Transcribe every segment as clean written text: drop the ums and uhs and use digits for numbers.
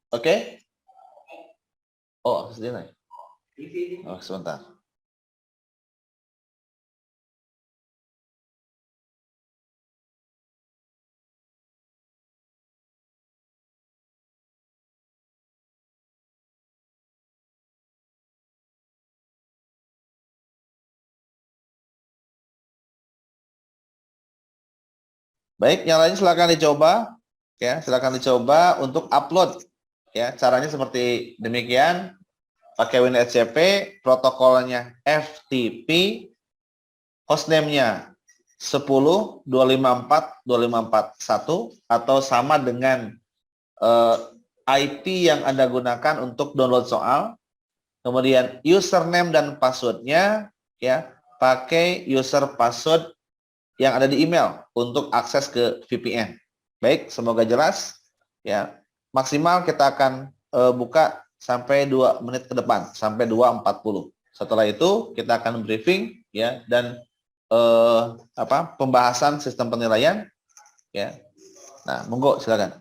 Oke? Oh, sedih. Oh, sebentar. Baik, yang lain silakan dicoba. Ya, silakan dicoba untuk upload. Ya, caranya seperti demikian. Pakai Windows SCP, protokolnya FTP, hostname-nya 10.254.254.1 atau sama dengan IP yang Anda gunakan untuk download soal. Kemudian username dan passwordnya ya pakai user password yang ada di email untuk akses ke VPN. Baik, semoga jelas ya. Maksimal kita akan buka sampai 2 menit ke depan, sampai 2.40. Setelah itu kita akan briefing ya dan pembahasan sistem penilaian ya. Nah, monggo silakan.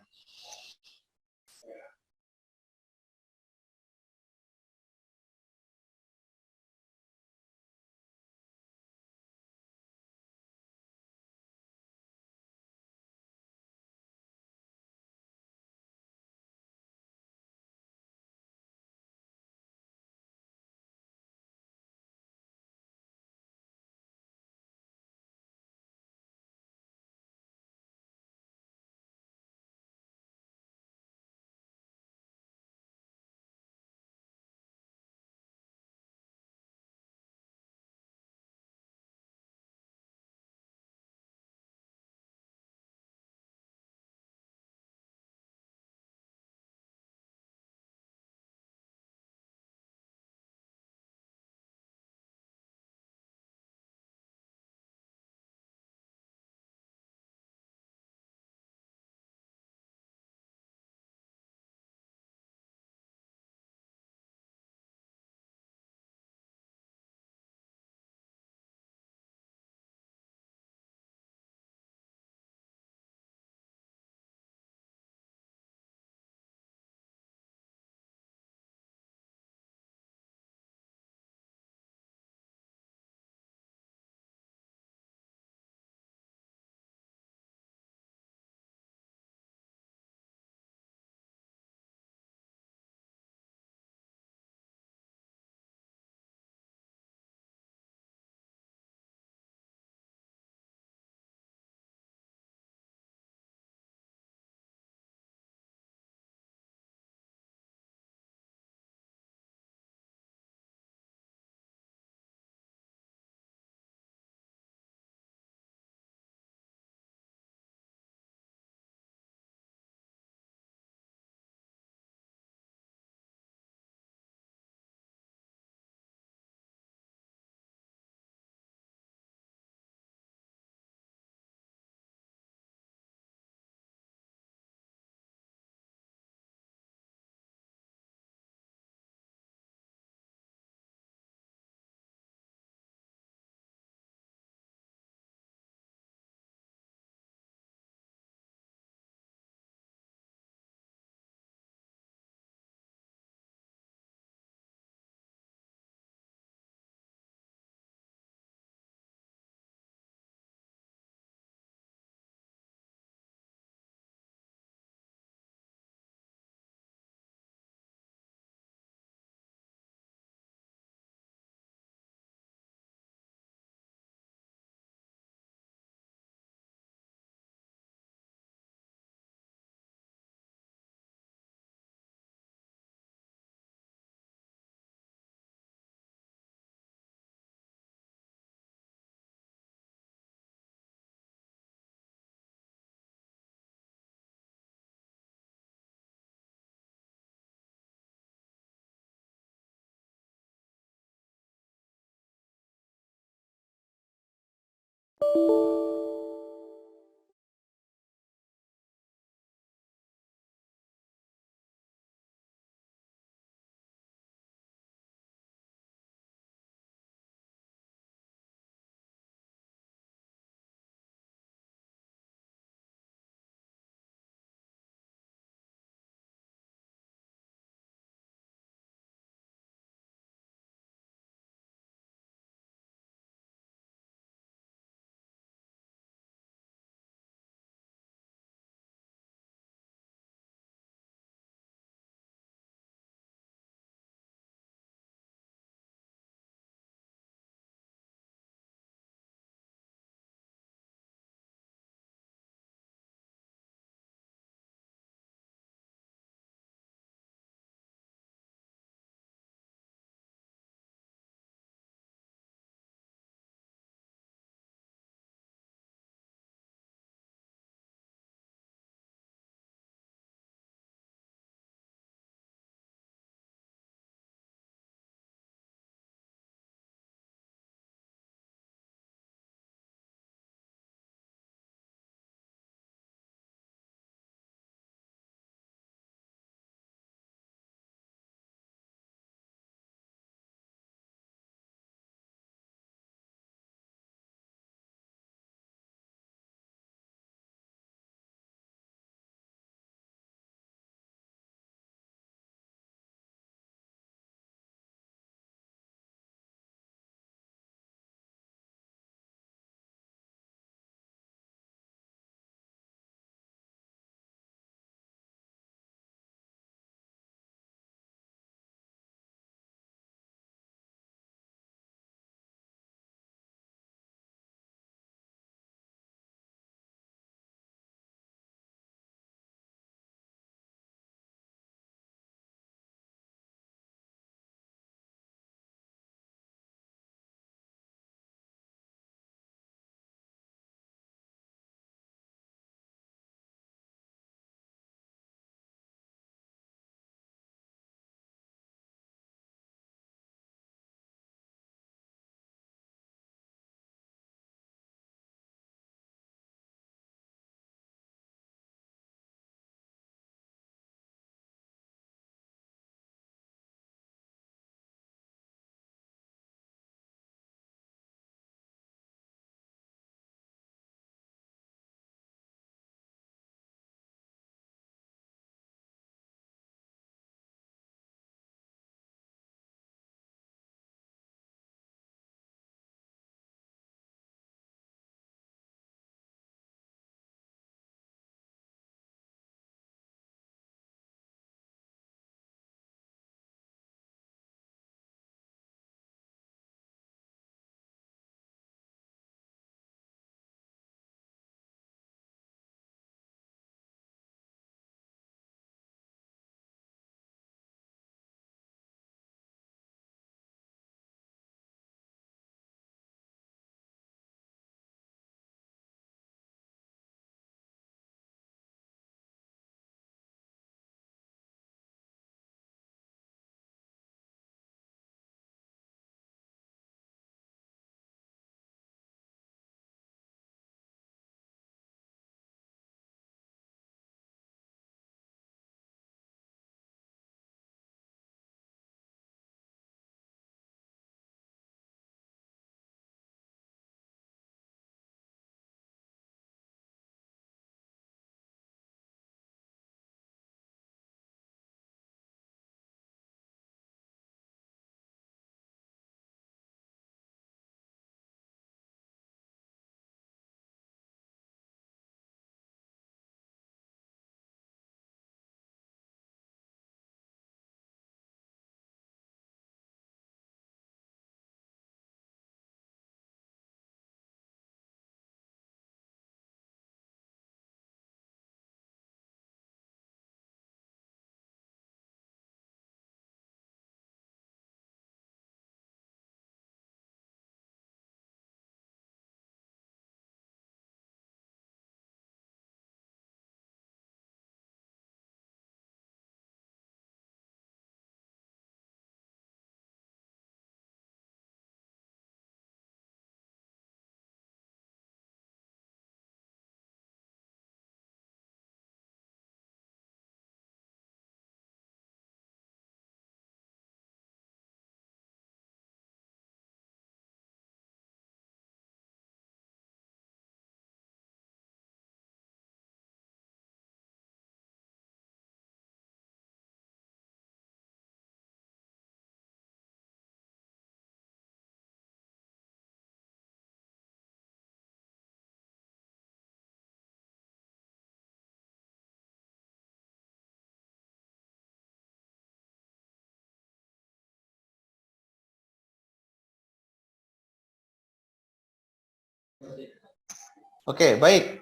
Oke, baik.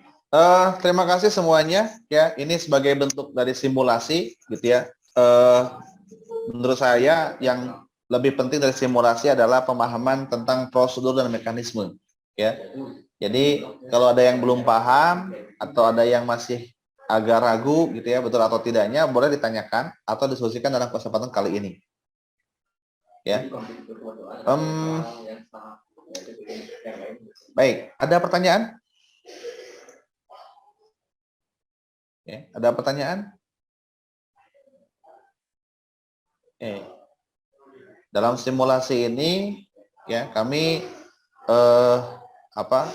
Terima kasih semuanya. Ya, ini sebagai bentuk dari simulasi, gitu ya. Menurut saya yang lebih penting dari simulasi adalah pemahaman tentang prosedur dan mekanisme. Ya, jadi kalau ada yang belum paham atau ada yang masih agak ragu, gitu ya, betul atau tidaknya, boleh ditanyakan atau diskusikan dalam kesempatan kali ini. Ya. Baik, ada pertanyaan? Ya, ada pertanyaan? Dalam simulasi ini, ya kami apa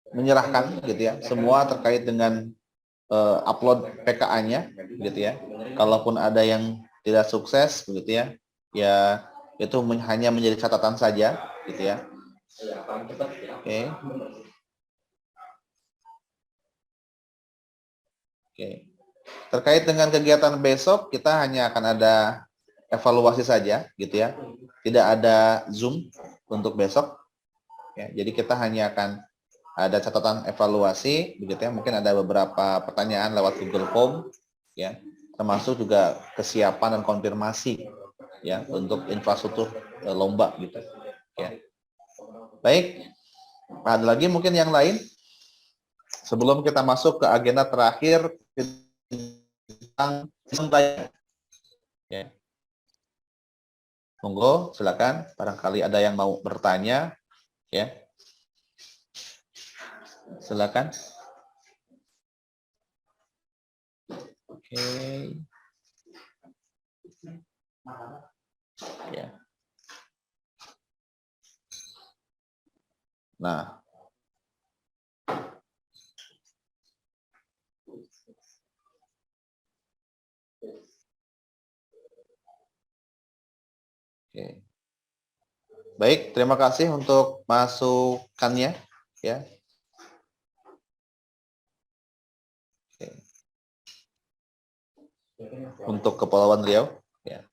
menyerahkan, gitu ya, semua terkait dengan upload PKA-nya, gitu ya. Kalaupun ada yang tidak sukses, begitu ya, ya itu hanya menjadi catatan saja, gitu ya. Oke. Oke. Terkait dengan kegiatan besok, kita hanya akan ada evaluasi saja, gitu ya. Tidak ada Zoom untuk besok. Ya, jadi kita hanya akan ada catatan evaluasi, begitu ya. Mungkin ada beberapa pertanyaan lewat Google Form, ya, termasuk juga kesiapan dan konfirmasi, ya, untuk infrastruktur lomba, gitu. Ya. Baik, ada lagi mungkin yang lain sebelum kita masuk ke agenda terakhir tentang sistem tanya. Ya. Monggo, silakan. Barangkali ada yang mau bertanya, ya. Silakan. Oke. Ya. Nah. Oke. Baik, terima kasih untuk masukannya, ya. Oke. Untuk Kepulauan Riau, ya.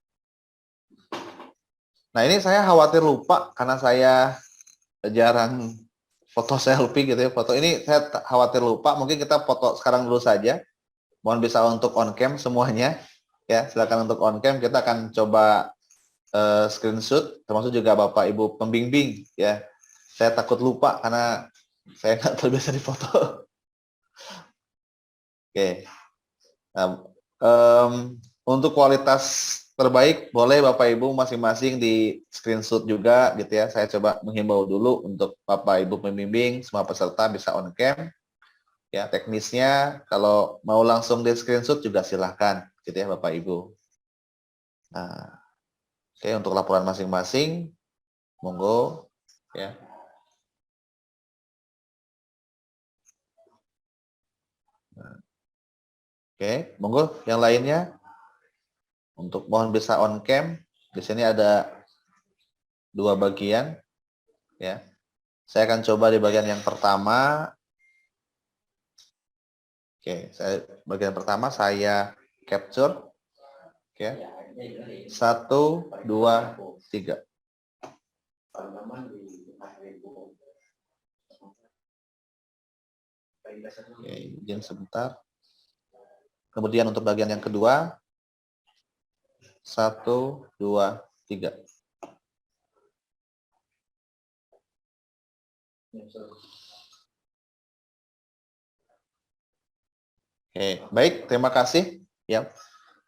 Nah, ini saya khawatir lupa karena saya jarang foto selfie, gitu ya. Foto ini saya khawatir lupa. Mungkin kita foto sekarang dulu saja. Mohon bisa untuk on cam semuanya, ya. Silakan untuk on cam. Kita akan coba screenshot, termasuk juga Bapak Ibu pembimbing, ya. Saya takut lupa karena saya nggak terbiasa di foto. Oke. Nah, untuk kualitas terbaik boleh Bapak Ibu masing-masing di screenshot juga, gitu ya. Saya coba menghimbau dulu untuk Bapak Ibu pembimbing, semua peserta bisa on cam. Ya, teknisnya kalau mau langsung di screenshot juga silahkan, gitu ya Bapak Ibu. Nah, oke, untuk laporan masing-masing, monggo, ya. Oke, monggo yang lainnya. Untuk mohon bisa on cam. Di sini ada dua bagian, ya. Saya akan coba di bagian yang pertama. Oke, bagian pertama saya capture. Oke. 1, 2, 3. Oke, izin sebentar. Kemudian untuk bagian yang kedua. 1, 2, 3. Oke, baik, terima kasih, ya.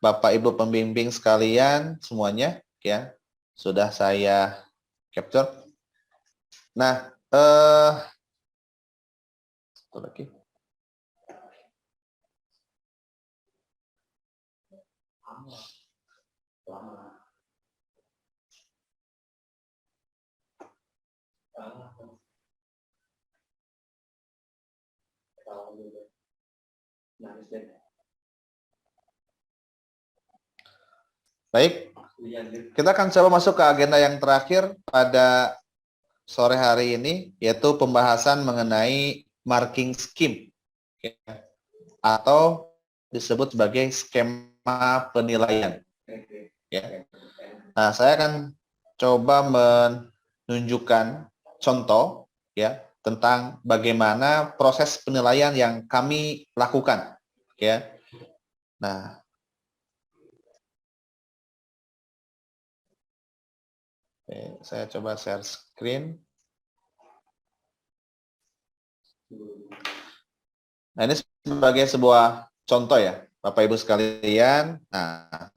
Bapak Ibu pembimbing sekalian semuanya, ya. Sudah saya capture. Nah, satu lagi. Baik, kita akan coba masuk ke agenda yang terakhir pada sore hari ini, yaitu pembahasan mengenai marking scheme, atau disebut sebagai skema penilaian. Ya. Nah, saya akan coba menunjukkan contoh ya tentang bagaimana proses penilaian yang kami lakukan ya. Nah, oke, saya coba share screen. Nah, ini sebagai sebuah contoh ya, Bapak Ibu sekalian. Nah,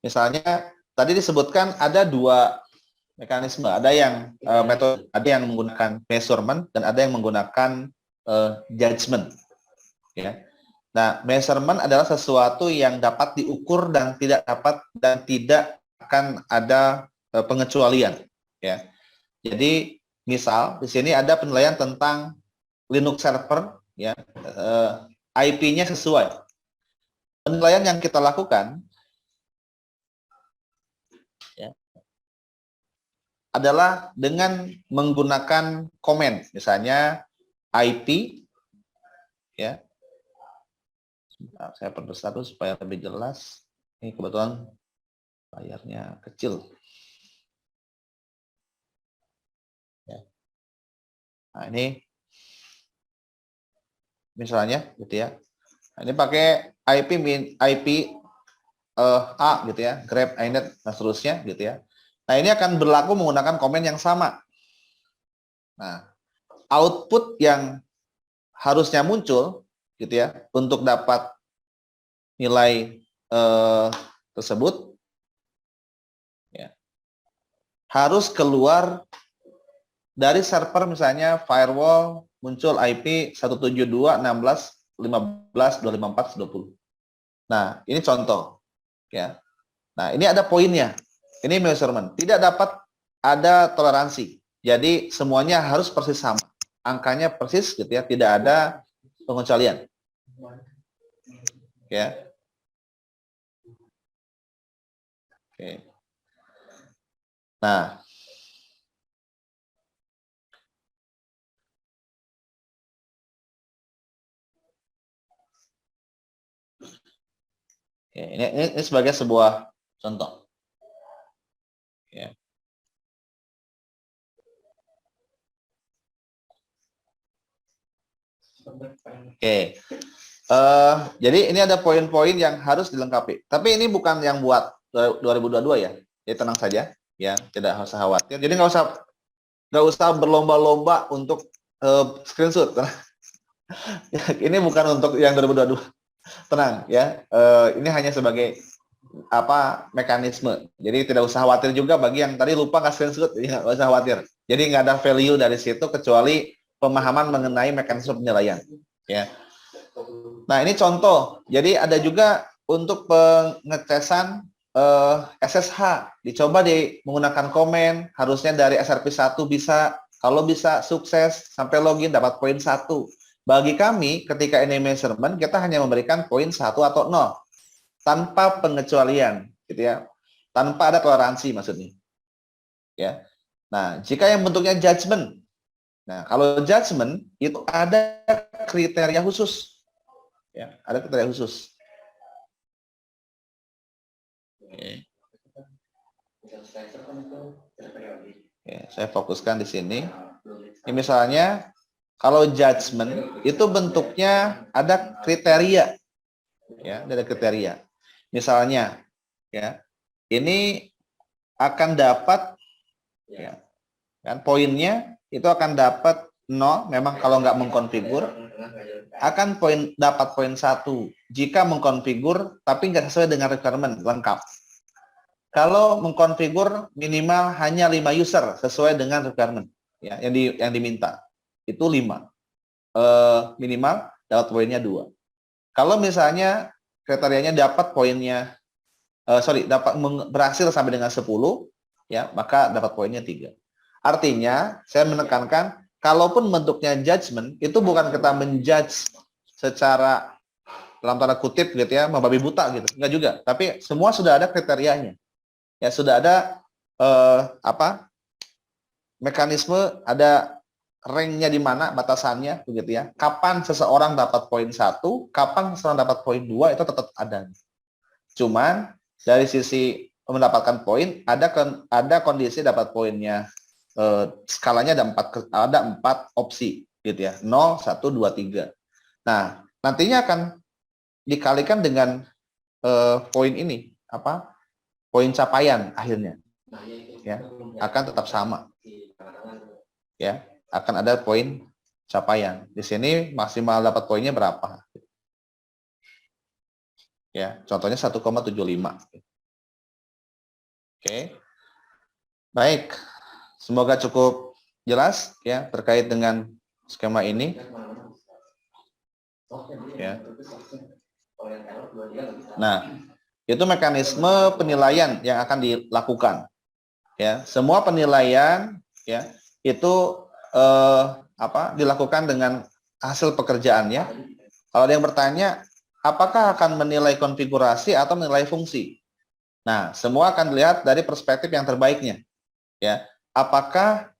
misalnya tadi disebutkan ada dua mekanisme, ada yang metode, ada yang menggunakan measurement dan ada yang menggunakan judgment. Ya. Nah, measurement adalah sesuatu yang dapat diukur dan tidak akan ada pengecualian. Ya. Jadi misal di sini ada penilaian tentang Linux server, ya, IP-nya sesuai. Penilaian yang kita lakukan ya, adalah dengan menggunakan komen, misalnya IP, ya. Nah, saya perbesar dulu supaya lebih jelas. Ini kebetulan layarnya kecil. Ya. Nah, ini misalnya gitu ya. Nah, ini pakai IP A gitu ya, grep, inet, dan seterusnya gitu ya. Nah, ini akan berlaku menggunakan komen yang sama. Nah, output yang harusnya muncul gitu ya untuk dapat nilai tersebut ya, harus keluar dari server, misalnya firewall muncul IP 172.16.15.254.20. Nah, ini contoh ya. Nah, ini ada poinnya. Ini measurement. Tidak dapat ada toleransi. Jadi semuanya harus persis sama. Angkanya persis gitu ya, tidak ada pengecualian. Ya. Oke. Nah, ini sebagai sebuah contoh. Ya. Oke. Jadi ini ada poin-poin yang harus dilengkapi. Tapi ini bukan yang buat 2022 ya. Jadi tenang saja, ya, tidak usah khawatir. Jadi nggak usah berlomba-lomba untuk screenshot. Ini bukan untuk yang 2022. Tenang ya. Ini hanya sebagai mekanisme. Jadi tidak usah khawatir juga bagi yang tadi lupa nggak screenshot, ya nggak usah khawatir. Jadi nggak ada value dari situ kecuali pemahaman mengenai mekanisme penilaian. Ya. Nah, ini contoh. Jadi ada juga untuk pengetesan SSH. Dicoba menggunakan komen, harusnya dari SRP1 bisa, kalau bisa sukses sampai login dapat poin 1. Bagi kami, ketika ini measurement, kita hanya memberikan poin 1 atau 0. Tanpa pengecualian, gitu ya. Tanpa ada toleransi maksudnya. Ya. Nah, jika yang bentuknya judgment. Nah, kalau judgment itu ada kriteria khusus. Ya, ada kriteria khusus. Oke. Oke, saya fokuskan di sini. Ini misalnya kalau judgment itu bentuknya ada kriteria. Ya, ada kriteria. Misalnya ya, ini akan dapat ya, kan poinnya itu akan dapat 0 memang kalau nggak mengkonfigur, akan dapat poin 1 jika mengkonfigur tapi nggak sesuai dengan requirement lengkap. Kalau mengkonfigur minimal hanya 5 user sesuai dengan requirement ya, yang diminta itu 5 minimal dapat poinnya 2. Kalau misalnya kriterianya dapat poinnya dapat berhasil sampai dengan 10 ya, maka dapat poinnya 3. Artinya saya menekankan kalaupun bentuknya judgment itu bukan kita menjudge secara dalam tanda kutip gitu ya, membabi buta gitu, enggak juga, tapi semua sudah ada kriterianya. Ya, sudah ada mekanisme, ada ranknya di mana, batasannya begitu ya. Kapan seseorang dapat poin 1, kapan seseorang dapat poin 2 itu tetap ada. Cuman dari sisi mendapatkan poin ada kondisi dapat poinnya skalanya ada empat opsi gitu ya, 0, 1, 2, 3. Nah, nantinya akan dikalikan dengan poin ini, apa? Poin capaian akhirnya. Ya, akan tetap sama. Ya, akan ada poin capaian. Di sini maksimal dapat poinnya berapa? Ya, contohnya 1,75. Oke. Baik. Semoga cukup jelas ya terkait dengan skema ini. Ya. Nah, itu mekanisme penilaian yang akan dilakukan. Ya, semua penilaian ya itu dilakukan dengan hasil pekerjaannya. Kalau ada yang bertanya, apakah akan menilai konfigurasi atau menilai fungsi? Nah, semua akan dilihat dari perspektif yang terbaiknya. Ya, apakah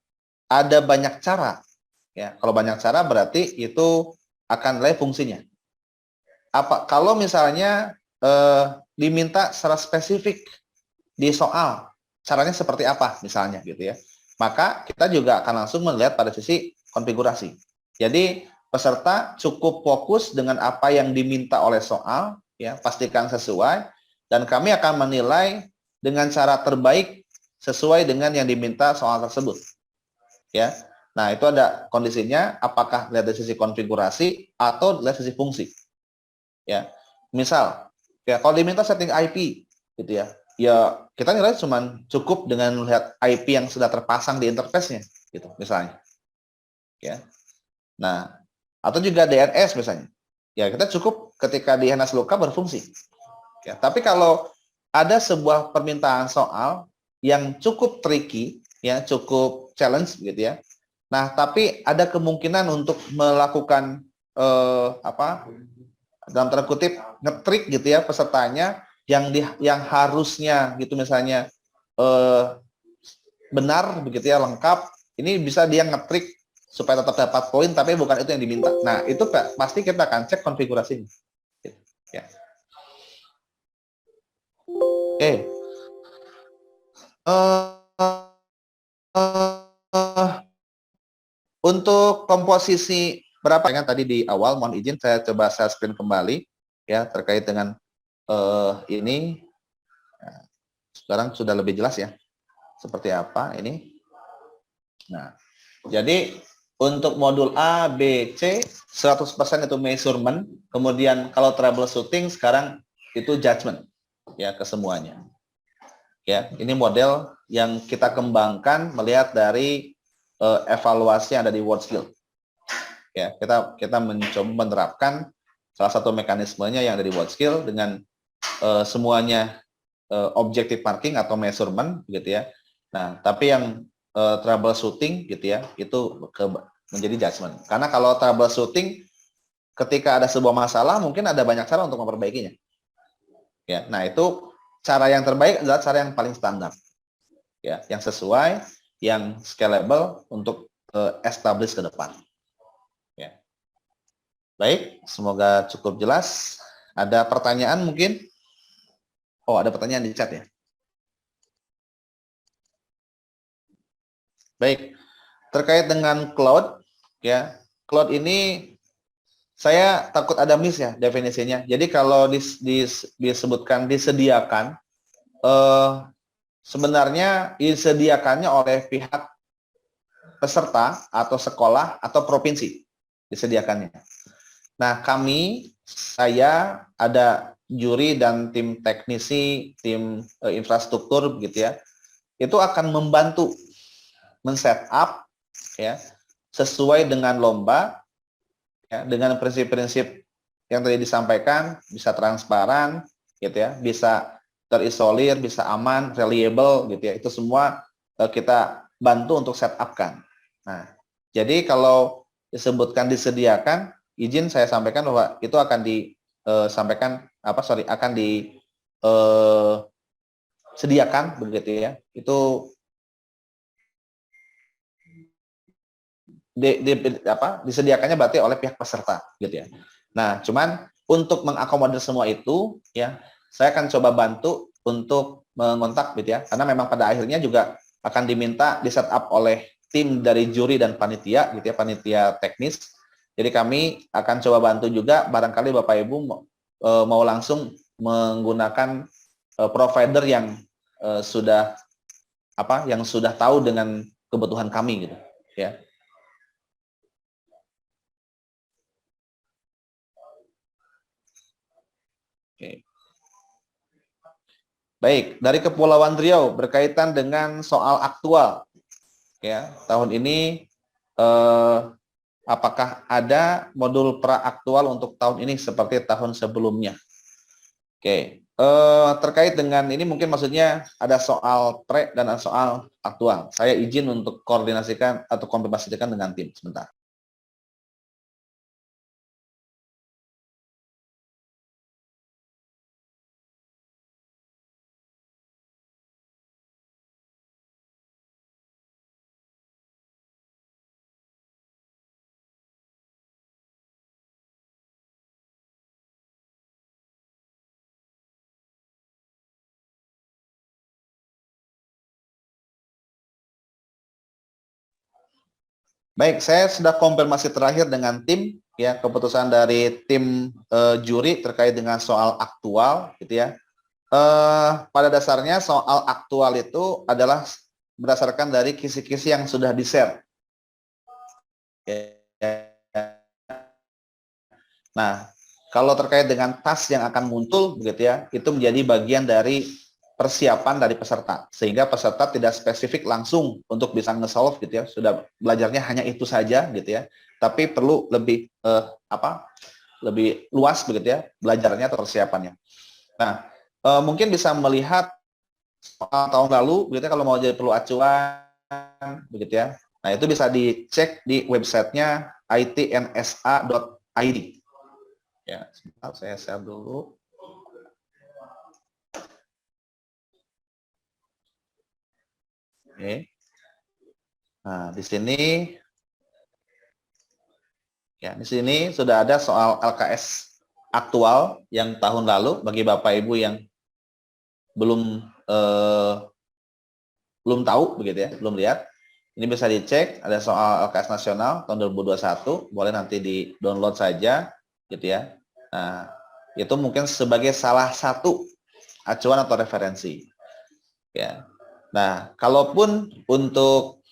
ada banyak cara? Ya, kalau banyak cara berarti itu akan nilai fungsinya. Kalau misalnya diminta secara spesifik di soal, caranya seperti apa misalnya gitu ya. Maka kita juga akan langsung melihat pada sisi konfigurasi. Jadi peserta cukup fokus dengan apa yang diminta oleh soal, ya, pastikan sesuai, dan kami akan menilai dengan cara terbaik sesuai dengan yang diminta soal tersebut. Ya. Nah, itu ada kondisinya, apakah lihat dari sisi konfigurasi atau lihat sisi fungsi. Ya. Misal, ya kalau diminta setting IP gitu ya. Ya, kita nilai cuma cukup dengan melihat IP yang sudah terpasang di interface-nya gitu misalnya. Ya. Nah, atau juga DNS misalnya. Ya, kita cukup ketika di DNS lookup berfungsi. Ya, tapi kalau ada sebuah permintaan soal yang cukup tricky, ya, cukup challenge gitu ya. Nah, tapi ada kemungkinan untuk melakukan dalam tanda kutip ngetrik gitu ya pesertanya yang harusnya gitu misalnya benar begitu ya, lengkap. Ini bisa dia ngetrik supaya tetap dapat poin, tapi bukan itu yang diminta. Nah, itu pasti kita akan cek konfigurasinya. Ya. Oke. Untuk komposisi berapa kan tadi di awal, mohon izin saya coba share screen kembali ya terkait dengan ini. Nah, sekarang sudah lebih jelas ya seperti apa ini. Nah, jadi untuk modul A, B, C 100% itu measurement, kemudian kalau troubleshooting sekarang itu judgment ya ke semuanya. Ya, ini model yang kita kembangkan melihat dari evaluasi yang ada di WorldSkill. Ya, kita mencoba menerapkan salah satu mekanismenya yang ada di WorldSkill dengan semuanya objective marking atau measurement gitu ya. Nah, tapi yang troubleshooting gitu ya, itu menjadi judgment. Karena kalau troubleshooting ketika ada sebuah masalah mungkin ada banyak cara untuk memperbaikinya. Ya, nah itu cara yang terbaik adalah cara yang paling standar. Ya, yang sesuai, yang scalable untuk establish ke depan. Ya. Baik, semoga cukup jelas. Ada pertanyaan mungkin? Oh, ada pertanyaan di chat ya. Baik, terkait dengan cloud, ya, cloud ini saya takut ada miss ya definisinya. Jadi kalau disebutkan disediakan, sebenarnya disediakannya oleh pihak peserta atau sekolah atau provinsi disediakannya. Nah, saya ada juri dan tim teknisi, tim infrastruktur begitu ya, itu akan membantu men-setup ya sesuai dengan lomba ya, dengan prinsip-prinsip yang tadi disampaikan, bisa transparan gitu ya, bisa terisolir, bisa aman, reliable gitu ya. Itu semua kita bantu untuk setup-kan. Nah, jadi kalau disebutkan disediakan, izin saya sampaikan bahwa itu akan disampaikan akan disediakan begitu ya. Itu disediakannya berarti oleh pihak peserta gitu ya. Nah, cuman untuk mengakomodir semua itu ya, saya akan coba bantu untuk mengontak gitu ya. Karena memang pada akhirnya juga akan diminta di setup oleh tim dari juri dan panitia gitu ya, panitia teknis. Jadi kami akan coba bantu juga, barangkali Bapak Ibu mau langsung menggunakan provider yang sudah yang sudah tahu dengan kebutuhan kami gitu ya. Oke. Baik, dari Kepulauan Riau berkaitan dengan soal aktual ya, tahun ini apakah ada modul pra aktual untuk tahun ini seperti tahun sebelumnya? Oke, terkait dengan ini mungkin maksudnya ada soal pre dan ada soal aktual. Saya izin untuk koordinasikan atau konfirmasikan dengan tim sebentar. Baik, saya sudah konfirmasi terakhir dengan tim ya, keputusan dari tim juri terkait dengan soal aktual gitu ya. Pada dasarnya soal aktual itu adalah berdasarkan dari kisi-kisi yang sudah di-share. Nah, kalau terkait dengan task yang akan muncul begitu ya, itu menjadi bagian dari persiapan dari peserta, sehingga peserta tidak spesifik langsung untuk bisa nge-solve gitu ya, sudah belajarnya hanya itu saja gitu ya, tapi perlu lebih lebih luas begitu ya belajarnya atau persiapannya. Nah, mungkin bisa melihat tahun lalu begitu ya, kalau mau jadi perlu acuan begitu ya. Nah, itu bisa dicek di websitenya itnsa.id. Ya, sebentar saya share dulu. Oke. Nah, di sini sudah ada soal LKS aktual yang tahun lalu bagi Bapak Ibu yang belum belum tahu begitu ya, belum lihat. Ini bisa dicek, ada soal LKS nasional tahun 2021, boleh nanti di-download saja gitu ya. Nah, itu mungkin sebagai salah satu acuan atau referensi. Ya. Nah, kalaupun untuk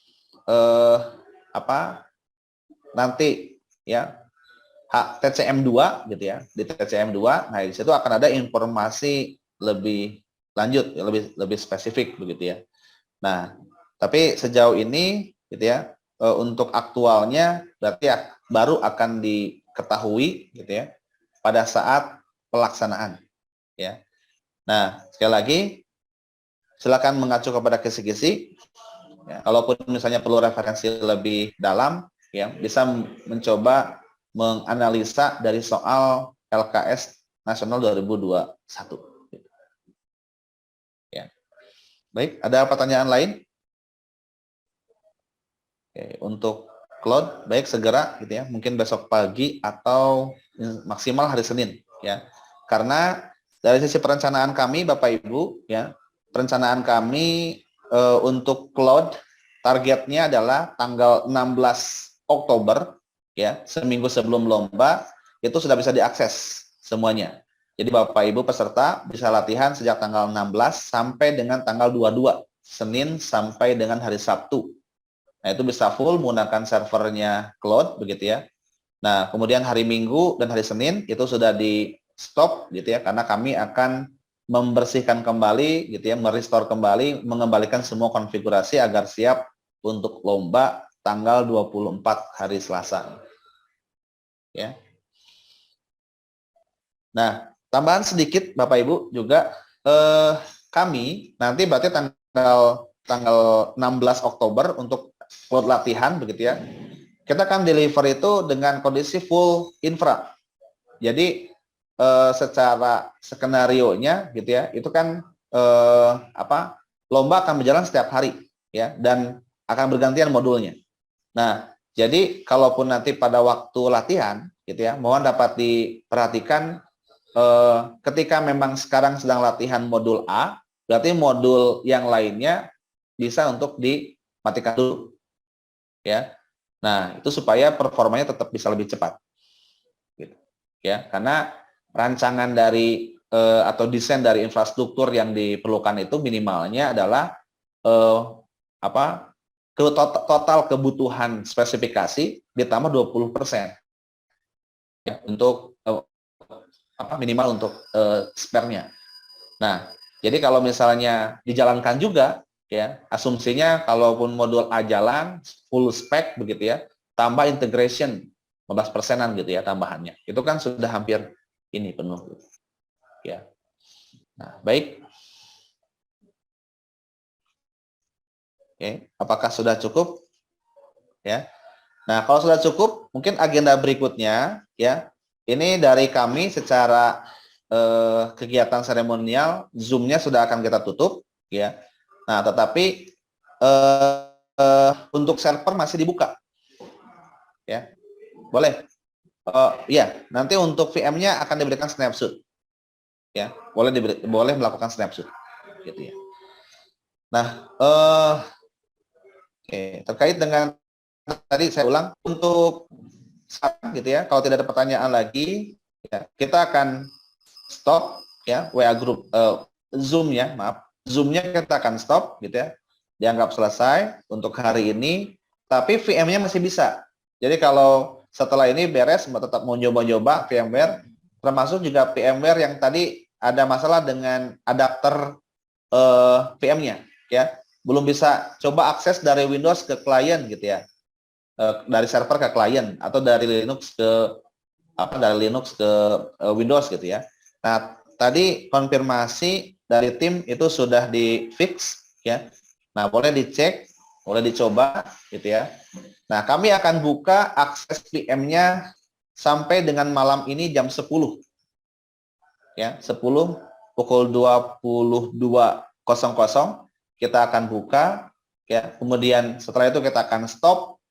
nanti ya TCM 2 gitu ya, di TCM 2, nah di situ akan ada informasi lebih lanjut, lebih spesifik begitu ya. Nah, tapi sejauh ini gitu ya, untuk aktualnya berarti ya baru akan diketahui gitu ya pada saat pelaksanaan ya. Nah, sekali lagi silakan mengacu kepada kisi-kisi ya. Kalaupun misalnya perlu referensi lebih dalam ya, bisa mencoba menganalisa dari soal LKS Nasional 2021. Ya. Baik, ada pertanyaan lain? Oke, untuk cloud baik segera gitu ya, mungkin besok pagi atau maksimal hari Senin ya. Karena dari sisi perencanaan kami Bapak Ibu ya, perencanaan kami untuk cloud targetnya adalah tanggal 16 Oktober ya, seminggu sebelum lomba itu sudah bisa diakses semuanya. Jadi Bapak Ibu peserta bisa latihan sejak tanggal 16 sampai dengan tanggal 22, Senin sampai dengan hari Sabtu. Nah, itu bisa full menggunakan servernya cloud begitu ya. Nah, kemudian hari Minggu dan hari Senin itu sudah di stop gitu ya, karena kami akan membersihkan kembali gitu ya, merestore kembali, mengembalikan semua konfigurasi agar siap untuk lomba tanggal 24 hari Selasa. Ya. Nah, tambahan sedikit Bapak Ibu juga kami nanti berarti tanggal 16 Oktober untuk cloud latihan begitu ya. Kita akan deliver itu dengan kondisi full infra. Jadi secara skenario-nya gitu ya, itu kan lomba akan berjalan setiap hari ya, dan akan bergantian modulnya. Nah, jadi kalaupun nanti pada waktu latihan gitu ya, mohon dapat diperhatikan ketika memang sekarang sedang latihan modul A, berarti modul yang lainnya bisa untuk dimatikan dulu. Ya. Nah, itu supaya performanya tetap bisa lebih cepat. Gitu. Ya, karena rancangan dari atau desain dari infrastruktur yang diperlukan itu minimalnya adalah total kebutuhan spesifikasi ditambah 20% ya, untuk minimal untuk spare-nya. Nah, jadi kalau misalnya dijalankan juga ya, asumsinya kalaupun modul A jalan full spec begitu ya, tambah integration 15%-an gitu ya tambahannya. Itu kan sudah hampir ini penuh ya. Nah, baik. Oke, apakah sudah cukup? Ya. Nah, kalau sudah cukup, mungkin agenda berikutnya ya. Ini dari kami secara kegiatan seremonial, Zoom-nya sudah akan kita tutup ya. Nah, tetapi untuk server masih dibuka. Ya. Boleh. Ya, nanti untuk VM-nya akan diberikan snapshot. Ya, boleh melakukan snapshot gitu ya. Nah, terkait dengan tadi saya ulang untuk sekarang gitu ya, kalau tidak ada pertanyaan lagi, ya, kita akan stop ya WA group Zoom ya, maaf. Zoom-nya kita akan stop gitu ya. Dianggap selesai untuk hari ini, tapi VM-nya masih bisa. Jadi kalau setelah ini beres tetap mau nyoba-nyoba VMware, termasuk juga VMware yang tadi ada masalah dengan adapter VM-nya ya. Belum bisa coba akses dari Windows ke klien gitu ya. Dari server ke klien atau dari Linux ke Windows gitu ya. Nah, tadi konfirmasi dari tim itu sudah di fix ya. Nah, boleh dicek, boleh dicoba gitu ya. Nah, kami akan buka akses VM-nya sampai dengan malam ini jam 10. Ya, 10 pukul 22.00 kita akan buka ya. Kemudian setelah itu kita akan stop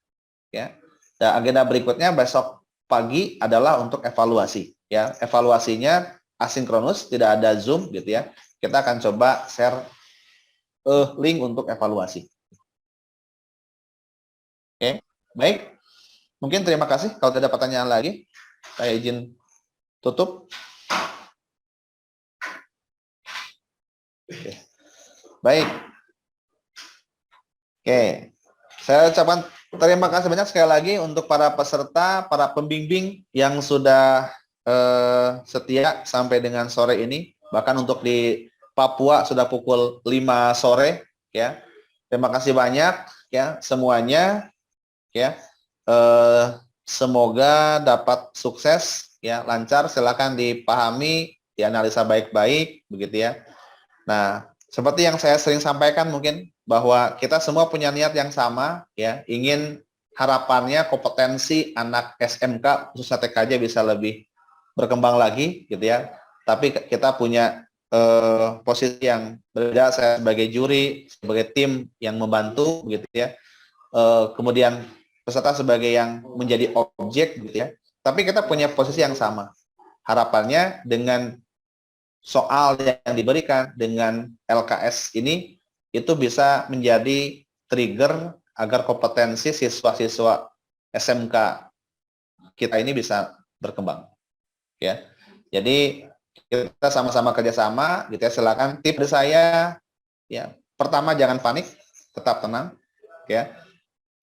ya. Dan agenda berikutnya besok pagi adalah untuk evaluasi ya. Evaluasinya asinkronus, tidak ada Zoom gitu ya. Kita akan coba share link untuk evaluasi. Oke, baik. Mungkin terima kasih. Kalau tidak ada pertanyaan lagi, saya izin tutup. Oke. Baik. Oke. Saya ucapkan terima kasih banyak sekali lagi untuk para peserta, para pembimbing yang sudah setia sampai dengan sore ini. Bahkan untuk di Papua sudah pukul 5 sore ya. Terima kasih banyak ya semuanya ya. Semoga dapat sukses ya, lancar. Silakan dipahami, dianalisa baik-baik begitu ya. Nah, seperti yang saya sering sampaikan mungkin bahwa kita semua punya niat yang sama ya, ingin harapannya kompetensi anak SMK khususnya TKJ bisa lebih berkembang lagi gitu ya. Tapi kita punya posisi yang berbeda, saya sebagai juri, sebagai tim yang membantu gitu ya. Kemudian peserta sebagai yang menjadi objek gitu ya. Tapi kita punya posisi yang sama. Harapannya dengan soal yang diberikan dengan LKS ini itu bisa menjadi trigger agar kompetensi siswa-siswa SMK kita ini bisa berkembang ya. Jadi kita sama-sama kerjasama gitu ya. Silakan tip dari saya ya, pertama jangan panik, tetap tenang ya.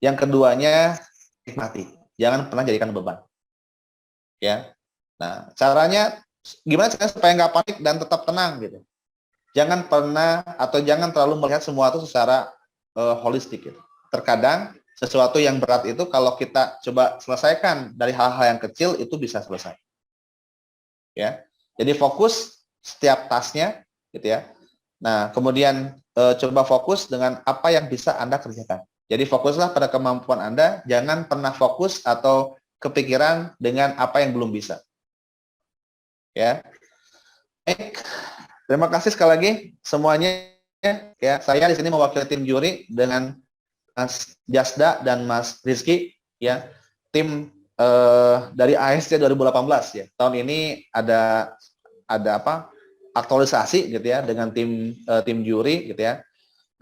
Yang keduanya nikmati, jangan pernah jadikan beban ya. Nah, caranya gimana caranya supaya nggak panik dan tetap tenang gitu. Jangan pernah atau jangan terlalu melihat semua itu secara holistik gitu. Terkadang sesuatu yang berat itu kalau kita coba selesaikan dari hal-hal yang kecil itu bisa selesai. Ya. Jadi fokus setiap tasnya gitu ya. Nah, kemudian coba fokus dengan apa yang bisa Anda kerjakan. Jadi fokuslah pada kemampuan Anda, jangan pernah fokus atau kepikiran dengan apa yang belum bisa. Ya. Baik. Terima kasih sekali lagi semuanya ya. Saya di sini mewakili tim juri dengan Mas Jasda dan Mas Rizky ya. Tim dari ASC 2018 ya. Tahun ini ada apa? Aktualisasi gitu ya dengan tim juri gitu ya.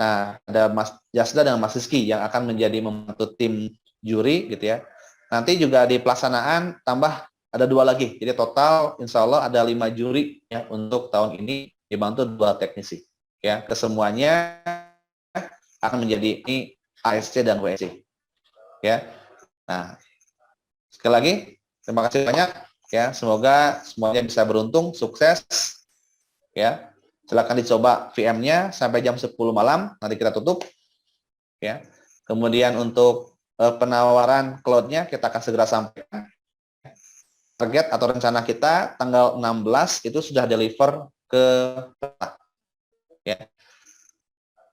Nah, ada Mas Jasda dan Mas Rizky yang akan menjadi membantu tim juri gitu ya. Nanti juga di pelaksanaan tambah ada 2 lagi. Jadi total insya Allah ada 5 juri ya untuk tahun ini dibantu 2 teknisi. Ya, kesemuanya akan menjadi ini ASC dan WSC. Ya. Nah, sekali lagi terima kasih banyak ya. Semoga semuanya bisa beruntung, sukses ya. Silakan dicoba VM-nya sampai jam 10 malam, nanti kita tutup ya. Kemudian untuk penawaran cloud-nya kita akan segera sampaikan. Target atau rencana kita tanggal 16 itu sudah deliver ke ya.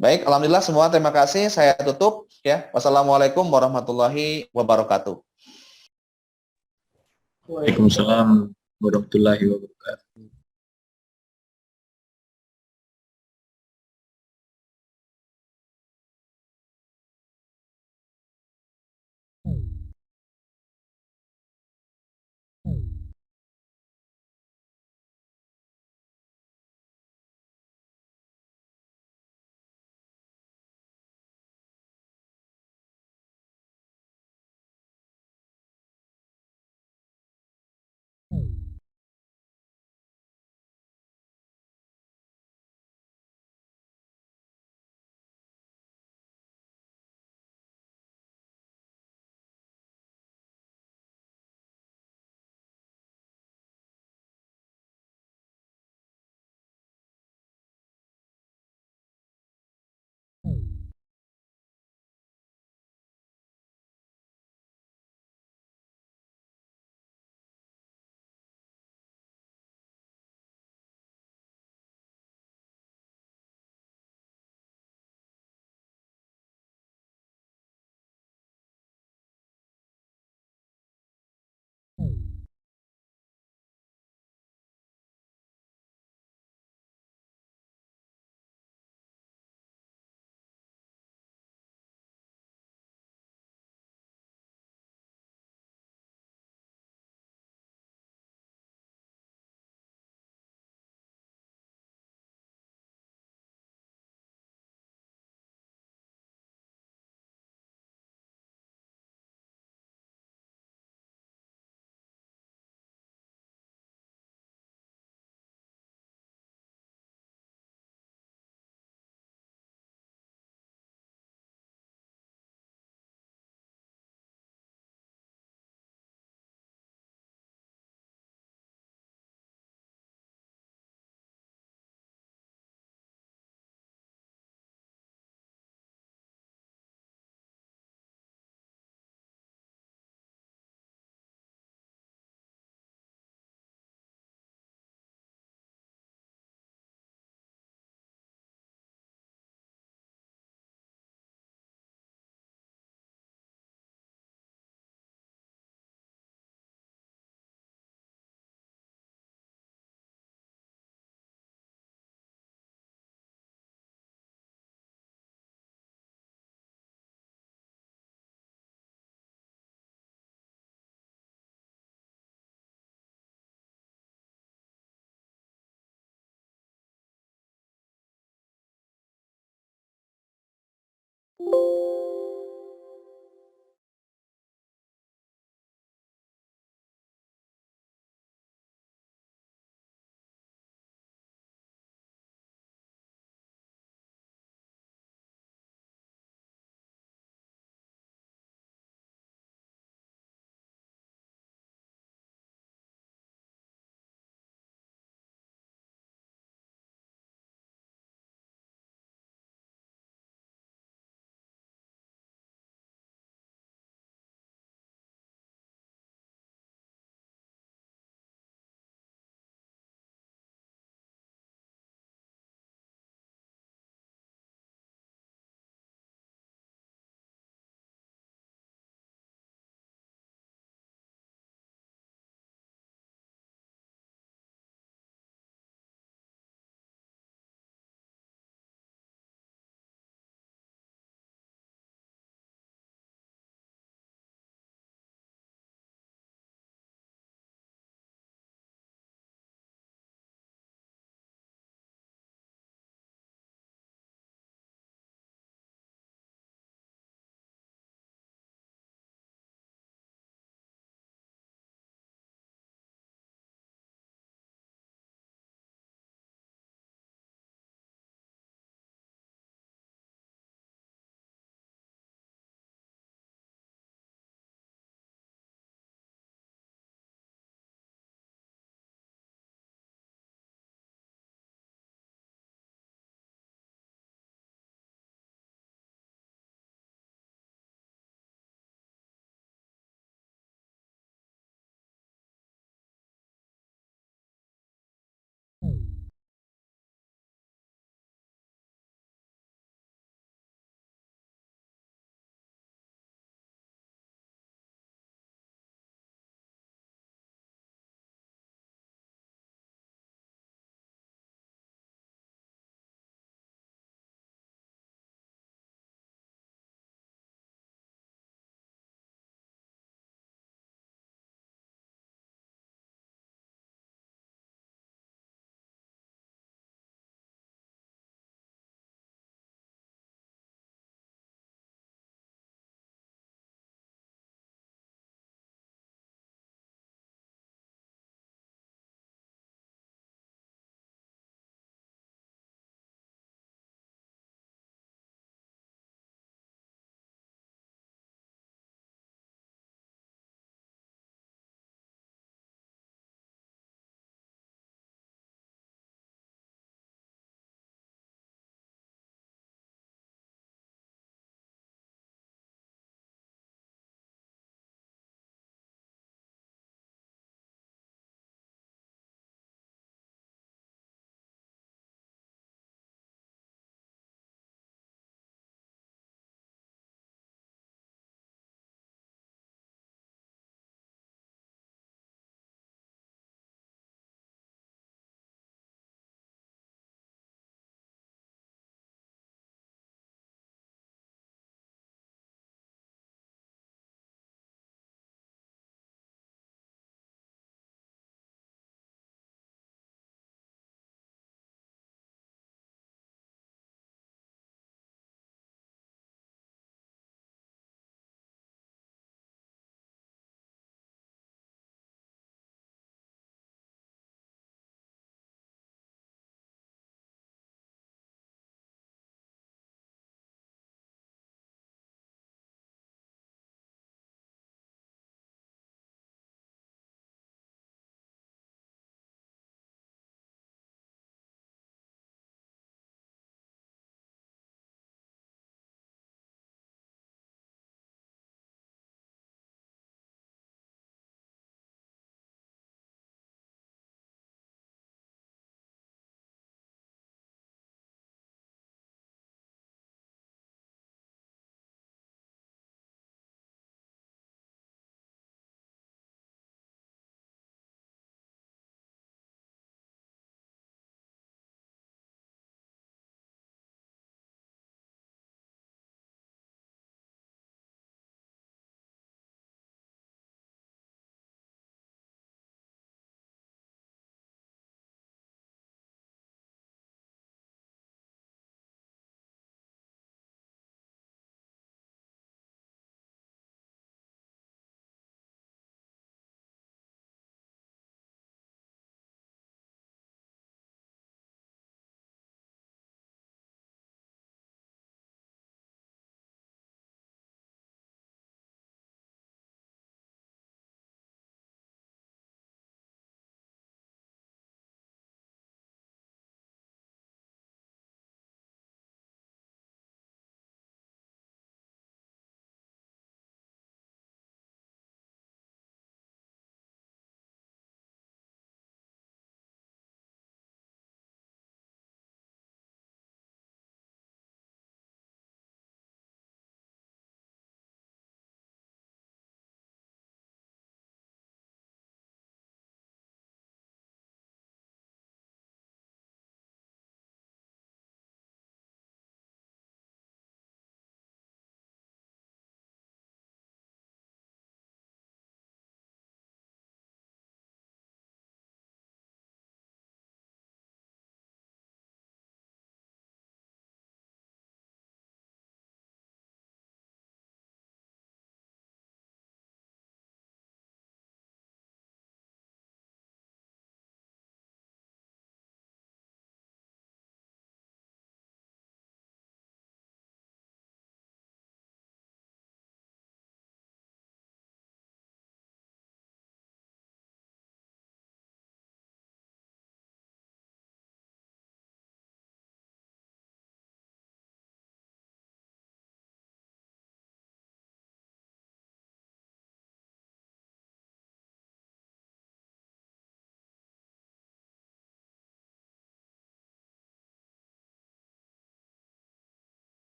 Baik, alhamdulillah semua terima kasih. Saya tutup ya. Wassalamualaikum warahmatullahi wabarakatuh. Waalaikumsalam warahmatullahi wabarakatuh.